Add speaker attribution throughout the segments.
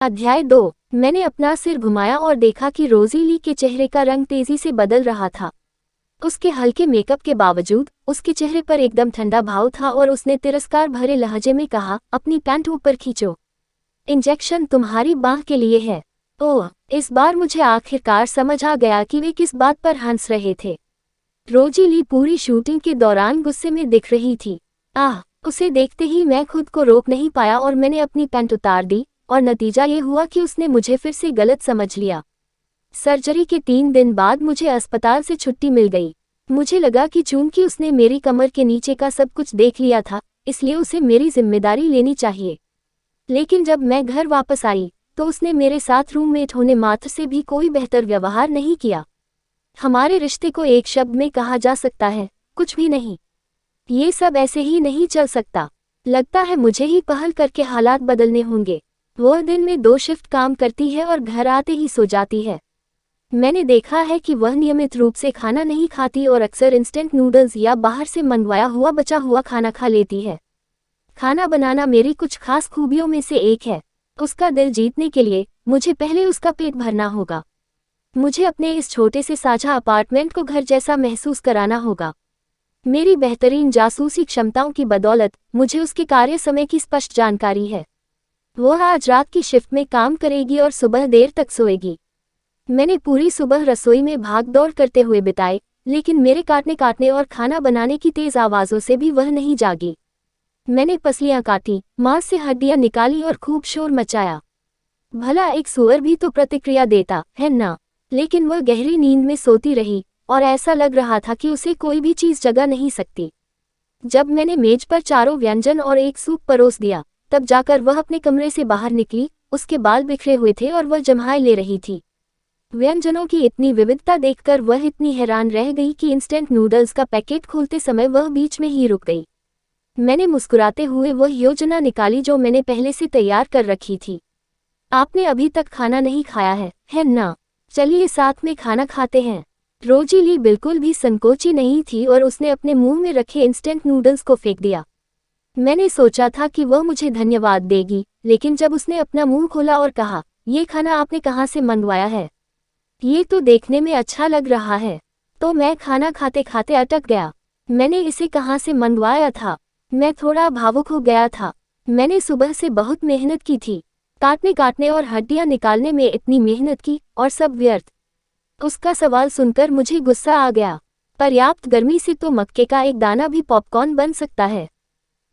Speaker 1: अध्याय 2। मैंने अपना सिर घुमाया और देखा कि रोज़ी के चेहरे का रंग तेजी से बदल रहा था। उसके हल्के मेकअप के बावजूद उसके चेहरे पर एकदम ठंडा भाव था और उसने तिरस्कार भरे लहजे में कहा, अपनी पैंट ऊपर खींचो। इंजेक्शन तुम्हारी बांह के लिए है। ओह, इस बार मुझे आखिरकार समझ आ गया कि वे किस बात पर हंस रहे थे। रोज़ी पूरी शूटिंग के दौरान गुस्से में दिख रही थी। उसे देखते ही मैं खुद को रोक नहीं पाया और मैंने अपनी पैंट उतार दी और नतीजा ये हुआ कि उसने मुझे फिर से गलत समझ लिया। सर्जरी के 3 दिन बाद मुझे अस्पताल से छुट्टी मिल गई। मुझे लगा कि चूंकि उसने मेरी कमर के नीचे का सब कुछ देख लिया था, इसलिए उसे मेरी जिम्मेदारी लेनी चाहिए। लेकिन जब मैं घर वापस आई तो उसने मेरे साथ रूममेट होने मात्र से भी कोई बेहतर व्यवहार नहीं किया। हमारे रिश्ते को एक शब्द में कहा जा सकता है, कुछ भी नहीं। ये सब ऐसे ही नहीं चल सकता। लगता है मुझे ही पहल करके हालात बदलने होंगे। वह दिन में 2 शिफ्ट काम करती है और घर आते ही सो जाती है। मैंने देखा है कि वह नियमित रूप से खाना नहीं खाती और अक्सर इंस्टेंट नूडल्स या बाहर से मंगवाया हुआ बचा हुआ खाना खा लेती है। खाना बनाना मेरी कुछ खास खूबियों में से एक है। उसका दिल जीतने के लिए मुझे पहले उसका पेट भरना होगा। मुझे अपने इस छोटे से साझा अपार्टमेंट को घर जैसा महसूस कराना होगा। मेरी बेहतरीन जासूसी क्षमताओं की बदौलत मुझे उसके कार्य समय की स्पष्ट जानकारी है। वह आज रात की शिफ्ट में काम करेगी और सुबह देर तक सोएगी। मैंने पूरी सुबह रसोई में भाग दौड़ करते हुए बिताए, लेकिन मेरे काटने और खाना बनाने की तेज आवाज़ों से भी वह नहीं जागी। मैंने पसलियां काटी, मांस से हड्डियां निकाली और खूब शोर मचाया। भला एक सूअर भी तो प्रतिक्रिया देता है ना? लेकिन वह गहरी नींद में सोती रही और ऐसा लग रहा था कि उसे कोई भी चीज़ जगा नहीं सकती। जब मैंने मेज पर 4 व्यंजन और एक सूप परोस दिया, तब जाकर वह अपने कमरे से बाहर निकली। उसके बाल बिखरे हुए थे और वह जम्हाई ले रही थी। व्यंजनों की इतनी विविधता देखकर वह इतनी हैरान रह गई कि इंस्टेंट नूडल्स का पैकेट खोलते समय वह बीच में ही रुक गई। मैंने मुस्कुराते हुए वह योजना निकाली जो मैंने पहले से तैयार कर रखी थी। आपने अभी तक खाना नहीं खाया है ना? चलिए साथ में खाना खाते हैं। रोज़ी बिल्कुल भी संकोची नहीं थी और उसने अपने मुंह में रखे इंस्टेंट नूडल्स को फेंक दिया। मैंने सोचा था कि वह मुझे धन्यवाद देगी, लेकिन जब उसने अपना मुंह खोला और कहा, ये खाना आपने कहाँ से मंगवाया है? ये तो देखने में अच्छा लग रहा है। तो मैं खाना खाते खाते अटक गया। मैंने इसे कहाँ से मंगवाया था? मैं थोड़ा भावुक हो गया था। मैंने सुबह से बहुत मेहनत की थी, काटने और हड्डियां निकालने में इतनी मेहनत की, और सब व्यर्थ। उसका सवाल सुनकर मुझे गुस्सा आ गया। पर्याप्त गर्मी से तो मक्के का एक दाना भी पॉपकॉर्न बन सकता है।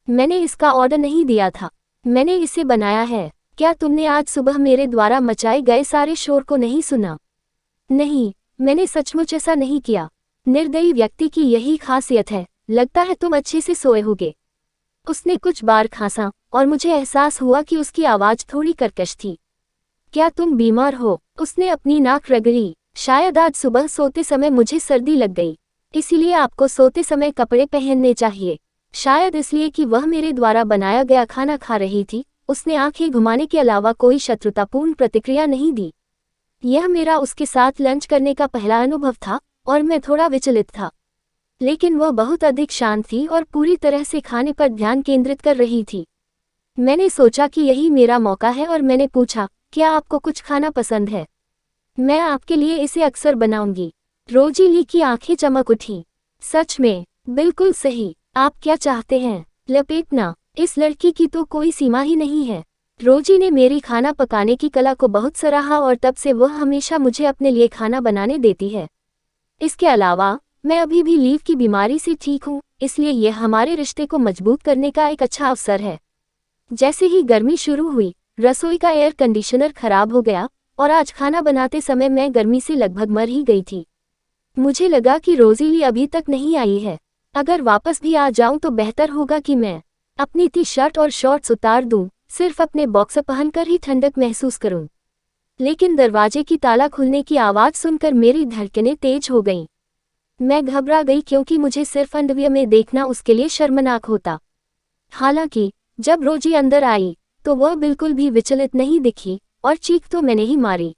Speaker 1: मैंने इसका ऑर्डर नहीं दिया था, मैंने इसे बनाया है। क्या तुमने आज सुबह मेरे द्वारा मचाए गए सारे शोर को नहीं सुना? नहीं, मैंने सचमुच ऐसा नहीं किया। निर्दयी व्यक्ति की यही खासियत है। लगता है तुम अच्छे से सोए होगे। उसने कुछ बार खांसा और मुझे एहसास हुआ कि उसकी आवाज़ थोड़ी कर्कश थी। क्या तुम बीमार हो? उसने अपनी नाक रगड़ी। शायद आज सुबह सोते समय मुझे सर्दी लग गई, इसीलिए आपको सोते समय कपड़े पहनने चाहिए। शायद इसलिए कि वह मेरे द्वारा बनाया गया खाना खा रही थी। उसने आंखें घुमाने के अलावा कोई शत्रुतापूर्ण प्रतिक्रिया नहीं दी। यह मेरा उसके साथ लंच करने का पहला अनुभव था और मैं थोड़ा विचलित था, लेकिन वह बहुत अधिक शांत थी और पूरी तरह से खाने पर ध्यान केंद्रित कर रही थी। मैंने सोचा कि यही मेरा मौका है और मैंने पूछा, क्या आपको कुछ खाना पसंद है? मैं आपके लिए इसे अक्सर बनाऊंगी। रोज़ी की आंखें चमक उठी। सच में? बिल्कुल सही। आप क्या चाहते हैं? लपेटना। इस लड़की की तो कोई सीमा ही नहीं है। रोज़ी ने मेरी खाना पकाने की कला को बहुत सराहा और तब से वह हमेशा मुझे अपने लिए खाना बनाने देती है। इसके अलावा मैं अभी भी लीव की बीमारी से ठीक हूँ, इसलिए यह हमारे रिश्ते को मजबूत करने का एक अच्छा अवसर है। जैसे ही गर्मी शुरू हुई, रसोई का एयर कंडीशनर खराब हो गया और आज खाना बनाते समय मैं गर्मी से लगभग मर ही गई थी। मुझे लगा कि रोज़ी अभी तक नहीं आई है। अगर वापस भी आ जाऊं तो बेहतर होगा कि मैं अपनी टी शर्ट और शॉर्ट्स उतार दूं, सिर्फ अपने बॉक्सर पहनकर ही ठंडक महसूस करूं। लेकिन दरवाजे की ताला खुलने की आवाज़ सुनकर मेरी धड़कनें तेज हो गईं। मैं घबरा गई क्योंकि मुझे सिर्फ अंडरवियर में देखना उसके लिए शर्मनाक होता। हालांकि जब रोज़ी अंदर आई तो वह बिल्कुल भी विचलित नहीं दिखी और चीख तो मैंने ही मारी।